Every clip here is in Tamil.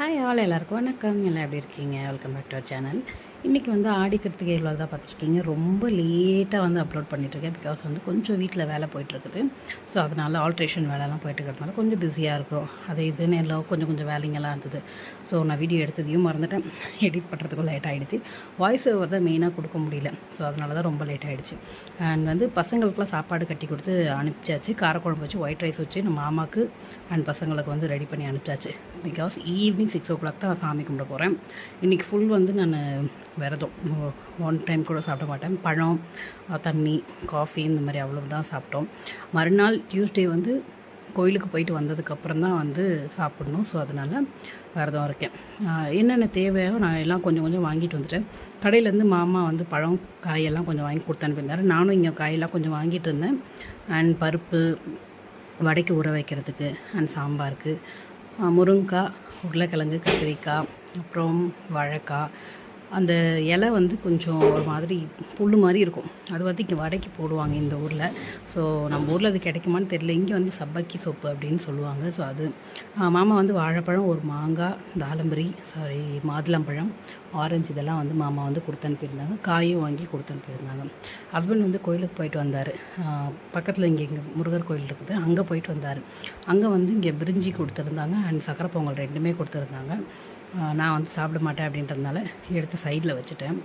ஹாய் ஆல் எல்லாருக்கும் வணக்கம். எல்லாம் எப்படி இருக்கீங்க? Welcome back to our channel. இன்றைக்கி வந்து ஆடி கிருத்திகை விலாக் தான் பார்த்துருக்கீங்க. ரொம்ப லேட்டாக வந்து அப்லோட் பண்ணிகிட்ருக்கேன். பிகாஸ் வந்து கொஞ்சம் வீட்டில் வேலை போயிட்டுருக்குது. ஸோ அதனால் ஆல்ட்ரேஷன் வேலைலாம் போயிட்டுருக்கிறதுனால கொஞ்சம் பிஸியாக இருக்கிறோம். அது இதுன்னு எல்லாம் கொஞ்சம் வேலைங்கெல்லாம் இருந்தது. ஸோ நான் வீடியோ எடுத்ததையும் மறந்துட்டேன். எடிட் பண்ணுறதுக்கும் லேட் ஆகிடுச்சு. வாய்ஸ் ஓவர் தான் மெயினாக கொடுக்க முடியல. ஸோ அதனால தான் ரொம்ப லேட் ஆகிடுச்சு. அண்ட் வந்து பசங்களுக்குலாம் சாப்பாடு கட்டி கொடுத்து அனுப்பிச்சாச்சு. காரக்குழம்பு வச்சு ஒயிட் ரைஸ் வச்சு நம்ம மாமாவுக்கு அண்ட் பசங்களுக்கு வந்து ரெடி பண்ணி அனுப்பிச்சாச்சு. பிகாஸ் ஈவினிங் 6 o'clock தான் சாமி கும்பிட போகிறேன். இன்றைக்கி ஃபுல் வந்து நான் விரதம். ஒன் டைம் கூட சாப்பிட மாட்டேன். பழம், தண்ணி, காஃபி இந்த மாதிரி அவ்வளோ தான் சாப்பிட்டோம். மறுநாள் டியூஸ்டே வந்து கோயிலுக்கு போயிட்டு வந்ததுக்கப்புறம் தான் வந்து சாப்பிடணும். ஸோ அதனால் விரதம் இருக்கேன். என்னென்ன தேவையோ நான் எல்லாம் கொஞ்சம் வாங்கிட்டு வந்துட்டேன். கடையிலேருந்து மாமா வந்து பழம் காயெல்லாம் கொஞ்சம் வாங்கி கொடுத்து அனுப்பியிருந்தாரு. நானும் இங்கே காயெல்லாம் கொஞ்சம் வாங்கிட்டு இருந்தேன். அண்ட் பருப்பு வடைக்கு ஊற வைக்கிறதுக்கு அண்ட் சாம்பாருக்கு, முருங்கைக்காய், உருளைக்கிழங்கு, கத்திரிக்காய், அப்புறம் வாழைக்காய். அந்த இலை வந்து கொஞ்சம் ஒரு மாதிரி புல் மாதிரி இருக்கும். அது வந்து இங்கே வடைக்கு போடுவாங்க இந்த ஊரில். ஸோ நம்ம ஊரில் அது கிடைக்குமான்னு தெரியல. இங்கே வந்து சப்பக்கி சோப்பு அப்படின்னு சொல்லுவாங்க. ஸோ அது மாமா வந்து வாழைப்பழம், ஒரு மாங்காய், தாளம்பரி, மாதுளம்பழம், ஆரஞ்சு இதெல்லாம் வந்து மாமா வந்து கொடுத்து அனுப்பியிருந்தாங்க. காயும் வாங்கி கொடுத்து அனுப்பியிருந்தாங்க. ஹஸ்பண்ட் வந்து கோயிலுக்கு போயிட்டு வந்தார். பக்கத்தில் இங்கே முருகர் கோயில் இருக்குது, அங்கே போயிட்டு வந்தார். அங்கே வந்து இங்கே பிரிஞ்சி கொடுத்துருந்தாங்க அண்ட் சக்கரை பொங்கல் ரெண்டுமே கொடுத்துருந்தாங்க. நான் வந்து சாப்பிட மாட்டேன் அப்படின்றதுனால எடுத்து சைடில் வச்சுட்டேன்.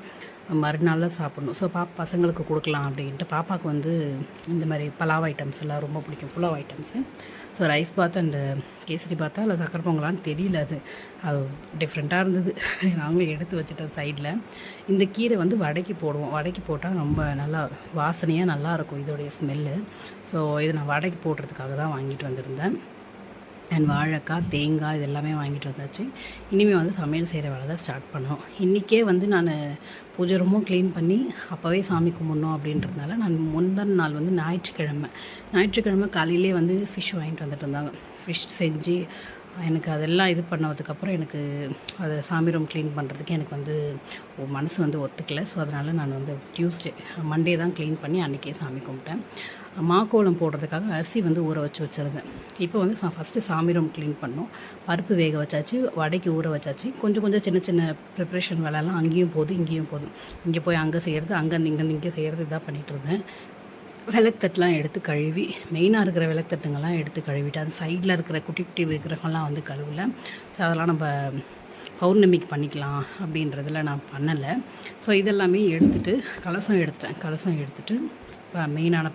மறுநாள் சாப்பிட்ணும். ஸோ பசங்களுக்கு கொடுக்கலாம் அப்படின்ட்டு. பாப்பாவுக்கு வந்து இந்த மாதிரி பலாவ் ஐட்டம்ஸ் எல்லாம் ரொம்ப பிடிக்கும், pulao items. So rice bath and kesari பாத்தா இல்லை சக்கரை பொங்கலான்னு தெரியல. அது டிஃப்ரெண்ட்டாக இருந்தது. நாங்களும் எடுத்து வச்சுட்டேன் சைடில். இந்த கீரை வந்து வடைக்கு போடுவோம். வடைக்கு போட்டால் ரொம்ப நல்லா வாசனையாக நல்லாயிருக்கும் இதோடைய ஸ்மெல்லு. ஸோ இதை நான் வடைக்கு போடுறதுக்காக தான் வாங்கிட்டு வந்திருந்தேன். அண்ட் வாழைக்காய், தேங்காய் இது எல்லாமே வாங்கிட்டு வந்தாச்சு. இனிமேல் வந்து சமையல் செய்கிற வேலை தான் ஸ்டார்ட் பண்ணோம். இன்றைக்கே வந்து நான் பூஜை ரூமும் க்ளீன் பண்ணி அப்போவே சாமி கும்பிட்ணும் அப்படின்றதுனால நான் முந்தின நாள் வந்து ஞாயிற்றுக்கிழமை காலையிலே வந்து ஃபிஷ் வாங்கிட்டு வந்துட்டு இருந்தாங்க. ஃபிஷ் செஞ்சு எனக்கு அதெல்லாம் இது பண்ணதுக்கப்புறம் எனக்கு அதை சாமி ரூம் க்ளீன் பண்ணுறதுக்கு எனக்கு வந்து மனசு வந்து ஒத்துக்கலை. ஸோ அதனால் நான் வந்து மண்டே தான் க்ளீன் பண்ணி அன்றைக்கே சாமி கும்பிட்டேன். மாக்கோளம் போடுறதுக்காக அரிசி வந்து ஊற வச்சுருந்தேன். இப்போ வந்து ஃபஸ்ட்டு சாமி ரூம் க்ளீன் பண்ணோம். பருப்பு வேக வச்சாச்சு, வடைக்கு ஊற வச்சாச்சு. கொஞ்சம் சின்ன ப்ரிப்ரேஷன் வேலைலாம் அங்கேயும் போகுது இங்கேயும் போகுது. இங்கே போய் அங்கே செய்கிறது, அங்கேருந்து இங்கே செய்கிறது இதாக பண்ணிகிட்டு இருந்தேன். விளக்குத்தட்டெலாம் எடுத்து கழுவி, மெயினாக இருக்கிற விளக்குத்தட்டுங்கள்லாம் எடுத்து கழுவிட்டு, அந்த சைடில் இருக்கிற குட்டி விக்கிரகம்லாம் வந்து கழுவலை. ஸோ அதெல்லாம் நம்ம பௌர்ணமிக்கு பண்ணிக்கலாம் அப்படின்றதில் நான் பண்ணலை. ஸோ இதெல்லாமே எடுத்துகிட்டு கலசம் எடுத்துகிட்டு இப்போ மெயினான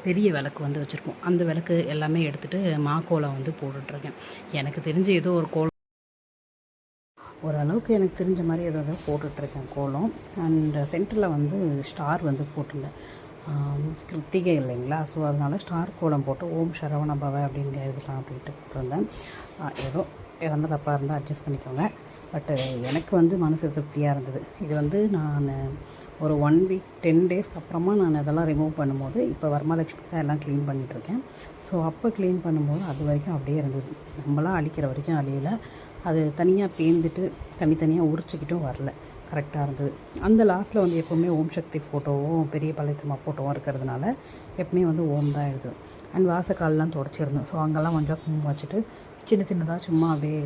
பெரிய விளக்கு வந்து வச்சுருக்கோம். அந்த விளக்கு எல்லாமே எடுத்துகிட்டு மாக்கோலம் வந்து போட்டுட்ருக்கேன். எனக்கு தெரிஞ்ச ஏதோ ஒரு கோலம், ஓரளவுக்கு எனக்கு தெரிஞ்ச மாதிரி ஏதோ போட்டுட்ருக்கேன் கோலம். அண்ட் சென்டரில் வந்து ஸ்டார் வந்து போட்டிருந்தேன். கிருத்திகை இல்லைங்களா? ஸோ அதனால் ஸ்டார் கோலம் போட்டு ஓம் சரவண பவ அப்படின்னு எழுதலாம் அப்படின்ட்டு போட்டிருந்தேன். ஏதோ எதனா தப்பாக இருந்தால் அட்ஜஸ்ட் பண்ணிக்கோங்க. பட்டு எனக்கு வந்து மனசு திருப்தியாக இருந்தது. இது வந்து நான் ஒரு 1 week 10 days அப்புறமா நான் அதெல்லாம் ரிமூவ் பண்ணும்போது இப்போ வரமகாலட்சுமி தான் எல்லாம் க்ளீன் பண்ணிகிட்ருக்கேன். ஸோ அப்போ க்ளீன் பண்ணும்போது அது வரைக்கும் அப்படியே இருந்தது. நம்மளாம் அழிக்கிற வரைக்கும் அழியலை. அது தனியாக பேர்ந்துட்டு தனித்தனியாக உரிச்சிக்கிட்டும் வரல, கரெக்டாக இருந்தது. அந்த லாஸ்ட்டில் வந்து எப்போவுமே ஓம் சக்தி ஃபோட்டோவும் பெரிய பழையத்தம்மா ஃபோட்டோவும் இருக்கிறதுனால எப்பவுமே வந்து ஓம் தான் எழுதும். அண்ட் வாசக்கால்லாம் தொடச்சிருந்தோம். ஸோ அங்கெல்லாம் கொஞ்சம் குங்குமம் வச்சுட்டு சின்னதாக சும்மா அப்படியே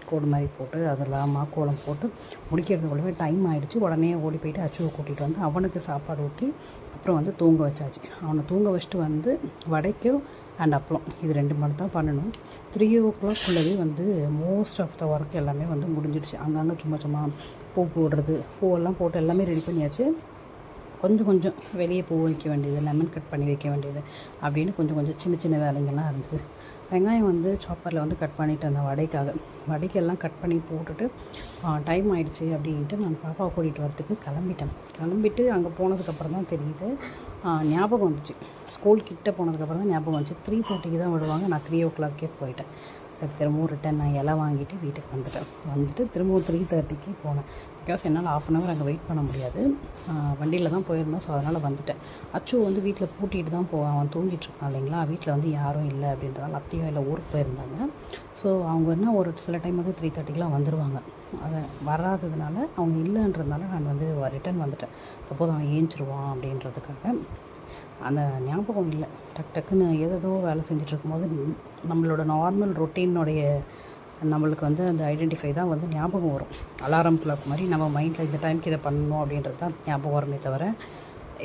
கோடு மாதிரி போட்டு அதெல்லாம் கோலம் போட்டு முடிக்கிறதுக்குள்ளவே டைம் ஆகிடுச்சு. உடனே ஓடி போயிட்டு அச்சுவை கூட்டிகிட்டு வந்து அவனுக்கு சாப்பாடு ஊட்டி அப்புறம் வந்து தூங்க வச்சாச்சு. அவனை தூங்க வச்சுட்டு வந்து வடைக்கும் அண்ட் அப்பளம் இது 2 மட்டும் தான் பண்ணணும். 3 o'clock வந்து மோஸ்ட் ஆஃப் த ஒர்க் எல்லாமே வந்து முடிஞ்சிடுச்சு. அங்கங்கே சும்மா பூ போடுறது, பூவெல்லாம் போட்டு எல்லாமே ரெடி பண்ணியாச்சு. கொஞ்சம் வெளியே பூ வைக்க வேண்டியது, லெமன் கட் பண்ணி வைக்க வேண்டியது அப்படின்னு கொஞ்சம் சின்ன வேலைங்கள்லாம் இருந்தது. வெங்காயம் வந்து சாப்பரில் வந்து கட் பண்ணிவிட்டு அந்த வடைக்கெல்லாம் கட் பண்ணி போட்டுட்டு டைம் ஆகிடுச்சு அப்படின்ட்டு நான் பாப்பாவை கூட்டிகிட்டு வரத்துக்கு கிளம்பிட்டு அங்கே போனதுக்கப்புறம் தான் தெரியுது, ஞாபகம் வந்துச்சு. ஸ்கூல் கிட்டே போனதுக்கப்புறம் தான் ஞாபகம் வந்துச்சு. 3:30 தான் விடுவாங்க. நான் 3 o'clock போயிட்டேன். சரி, திரும்பவும் ரிட்டன் நான் இலை வாங்கிட்டு வீட்டுக்கு வந்துட்டு திரும்பவும் 3:30 போனேன். பிகாஸ் என்னால் 1/2 hour அங்கே வெயிட் பண்ண முடியாது. வண்டியில் தான் போயிருந்தோம். ஸோ அதனால் வந்துட்டேன். அச்சு வந்து வீட்டில் பூட்டிகிட்டு தான் போவான். அவன் தூங்கிட்டுருக்கான் இல்லைங்களா? வீட்டில் வந்து யாரும் இல்லை அப்படின்றதால அத்தையும் இல்லை, ஊருக்கு போயிருந்தாங்க. ஸோ அவங்க என்ன ஒரு சில டைம் வந்து 3:30 வந்துடுவாங்க. அதை வராததுனால அவங்க இல்லைன்றதுனால நான் வந்து ரிட்டன் வந்துட்டேன். சப்போஸ் அவன் ஏஞ்சிருவான் அப்படின்றதுக்காக. அந்த ஞாபகம் இல்லை. டக்குன்னு ஏதோ வேலை செஞ்சுட்ருக்கும்போது நம்மளோட நார்மல் ரொட்டீனுடைய நம்மளுக்கு வந்து அந்த ஐடென்டிஃபை தான் வந்து ஞாபகம் வரும். அலாரம் கிளாக் மாதிரி நம்ம மைண்டில் இந்த டைமுக்கு இதை பண்ணணும் அப்படின்றது தான் ஞாபகம் வருமே தவிர,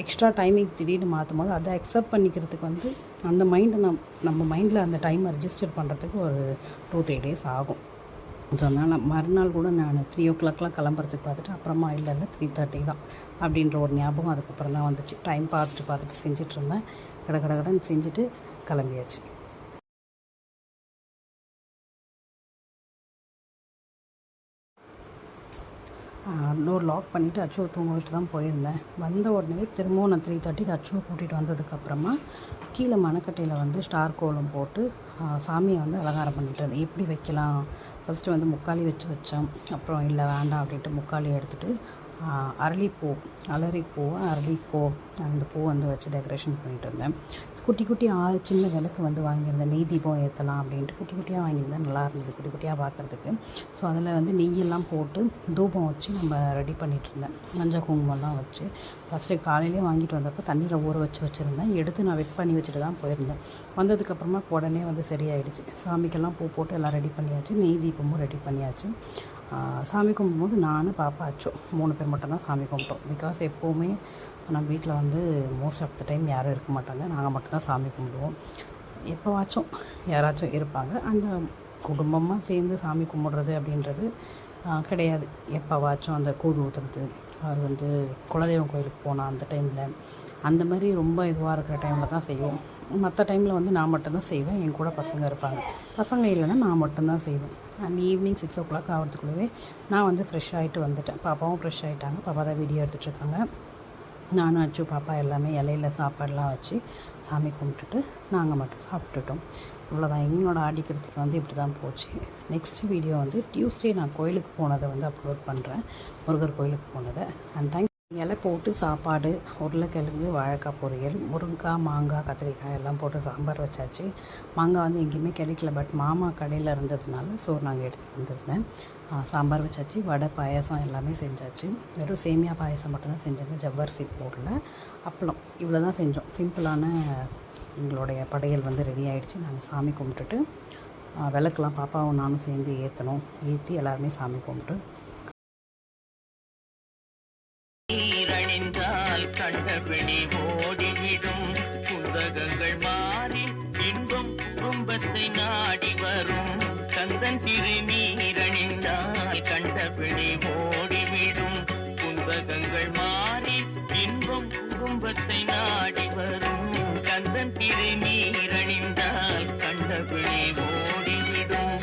எக்ஸ்ட்ரா டைமிங் திடீர்னு மாற்றும் போது அதை அக்செப்ட் பண்ணிக்கிறதுக்கு வந்து அந்த மைண்டை நம்ம மைண்டில் அந்த டைமை ரிஜிஸ்டர் பண்ணுறதுக்கு ஒரு 2-3 டேஸ் ஆகும். ஸோ அதனால் மறுநாள் கூட நான் 3 o'clockலாம் கிளம்புறதுக்கு பார்த்துட்டு அப்புறமா இல்லை 3:30 தான் அப்படின்ற ஒரு ஞாபகம் அதுக்கப்புறம் தான் வந்துச்சு. டைம் பார்த்துட்டு செஞ்சிட்ருந்தேன். கடகடன்னு செஞ்சுட்டு கிளம்பியாச்சு. டோர் லாக் பண்ணிவிட்டு அச்சுவை தூங்க வச்சுட்டு தான் போயிருந்தேன். வந்த உடனே திரும்பவும் நான் 3:30க்கு அச்சுவை கூட்டிகிட்டு வந்ததுக்கப்புறமா கீழே மணக்கட்டையில் வந்து ஸ்டார் கோலம் போட்டு சாமியை வந்து அலங்காரம் பண்ணிட்டு அது எப்படி வைக்கலாம், ஃபஸ்ட்டு வந்து முக்காலி வச்சோம். அப்புறம் இல்லை வேண்டாம் அப்படின்ட்டு முக்காலி எடுத்துகிட்டு அரளிப்பூ அந்த பூ வந்து வச்சு டெக்கரேஷன் பண்ணிட்டு இருந்தேன். குட்டி 6 சின்ன விளக்கு வந்து வாங்கியிருந்தேன். நெய் தீபம் ஏற்றலாம் அப்படின்ட்டு குட்டியாக வாங்கியிருந்தேன். நல்லா இருந்தது குட்டியாக பார்க்குறதுக்கு. ஸோ அதில் வந்து நெய்யெல்லாம் போட்டு தூபம் வச்சு நம்ம ரெடி பண்ணிகிட்ருந்தேன். மஞ்சள் குங்குமம்லாம் வச்சு ஃபஸ்ட்டு காலையிலே வாங்கிட்டு வந்தப்போ தண்ணீரை ஊற வச்சுருந்தேன். எடுத்து நான் வெட் பண்ணி வச்சுட்டு தான் போயிருந்தேன். வந்ததுக்கப்புறமா உடனே வந்து சரியாயிடுச்சு. சாமிக்கெல்லாம் பூ போட்டு எல்லாம் ரெடி பண்ணியாச்சு. நெய் தீபமும் ரெடி பண்ணியாச்சு. சாமி கும்பிடும்போது நான் பாப்பா அச்சோ 3 பேர் மட்டும்தான் சாமி கும்பிட்டோம். பிகாஸ் எப்போவுமே நம்ம வீட்டில் வந்து மோஸ்ட் ஆஃப் த டைம் யாரும் இருக்க மாட்டாங்க. நாங்கள் மட்டும்தான் சாமி கும்பிடுவோம். எப்போவாச்சும் யாராச்சும் இருப்பாங்க. அந்த குடும்பமாக சேர்ந்து சாமி கும்பிட்றது அப்படின்றது கிடையாது. எப்போவாச்சும் அந்த கூழ் ஊற்றுறது, அது வந்து குலதெய்வம் கோயிலுக்கு போனால் அந்த டைமில் அந்த மாதிரி ரொம்ப இதுவாக இருக்கிற டைமில் தான் செய்வோம். மற்ற டைமில் வந்து நான் மட்டும்தான் செய்வேன். என் கூட பசங்க இருப்பாங்க. பசங்க இல்லைன்னா நான் மட்டும்தான் செய்வேன். அண்ட் ஈவினிங் 6 o'clock ஆகிறதுக்குள்ளவே நான் வந்து ஃப்ரெஷ் ஆகிட்டு வந்துட்டேன். பாப்பாவும் ஃப்ரெஷ் ஆகிட்டாங்க. பாப்பா தான் வீடியோ எடுத்துகிட்ருக்காங்க. நானும் அச்சு பாப்பா எல்லாமே இலையில சாப்பாடெலாம் வச்சு சாமி கும்பிட்டுட்டு நாங்கள் மட்டும் சாப்பிட்டுட்டோம். இவ்வளோதான். என்னோடய ஆடிக்கிறதுக்கு வந்து இப்படி தான் போச்சு. நெக்ஸ்ட் வீடியோ வந்து டியூஸ்டே நான் கோயிலுக்கு போனதை வந்து அப்லோட் பண்ணுறேன். முருகர் கோயிலுக்கு போனதை. And thanks. இலை போட்டு சாப்பாடு, உருளைக்கிழங்கு, வாழைக்காய் பொரியல், முருங்காய், மாங்காய், கத்திரிக்காய் எல்லாம் போட்டு சாம்பார் வச்சாச்சு. மாங்காய் வந்து எங்கேயுமே கிடைக்கல. பட் மாமா கடையில் இருந்ததுனால ஸோ நாங்கள் எடுத்துகிட்டு வந்திருந்தேன். சாம்பார் வச்சாச்சு. வடை, பாயாசம் எல்லாமே செஞ்சாச்சு. வெறும் சேமியா பாயாசம் மட்டும்தான் செஞ்சது. ஜவ்வரிசி போடல. அப்பளம் இவ்வளோ தான் செஞ்சோம். சிம்பிளான எங்களுடைய படையல் வந்து ரெடி ஆகிடுச்சு. நாங்கள் சாமி கும்பிட்டுட்டு விளக்கெலாம் பாப்பாவும் நானும் சேர்ந்து ஏற்றி எல்லாருமே சாமி கும்பிட்டு கண்டபடி ஓடிவிடும் புத்தகங்கள் மாறி இன்பம் குடும்பத்தை நாடி வரும் கந்தன் திருநீரணிந்தால் கண்டபடி ஓடிவிடும் புத்தகங்கள் மாறி இன்பம் குடும்பத்தை நாடி வரும் கந்தன் திருநீரணிந்தால் கண்டபடி ஓடிவிடும்.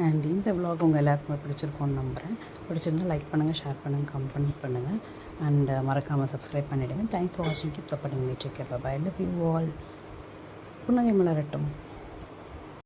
அண்ட் இந்த விலாக் உங்கள் எல்லாருக்குமே பிடிச்சிருக்கோன்னு நம்புகிறேன். பிடிச்சிருந்தால் லைக் பண்ணுங்கள், ஷேர் பண்ணுங்கள், கமெண்ட் பண்ணுங்கள். அண்ட் மறக்காமல் சப்ஸ்கிரைப் பண்ணிவிடுங்க. தேங்க்ஸ் ஃபார் வாட்சிங். Keep supporting me. Take care. Bye. Love you all. புன்னகை மலரட்டும்.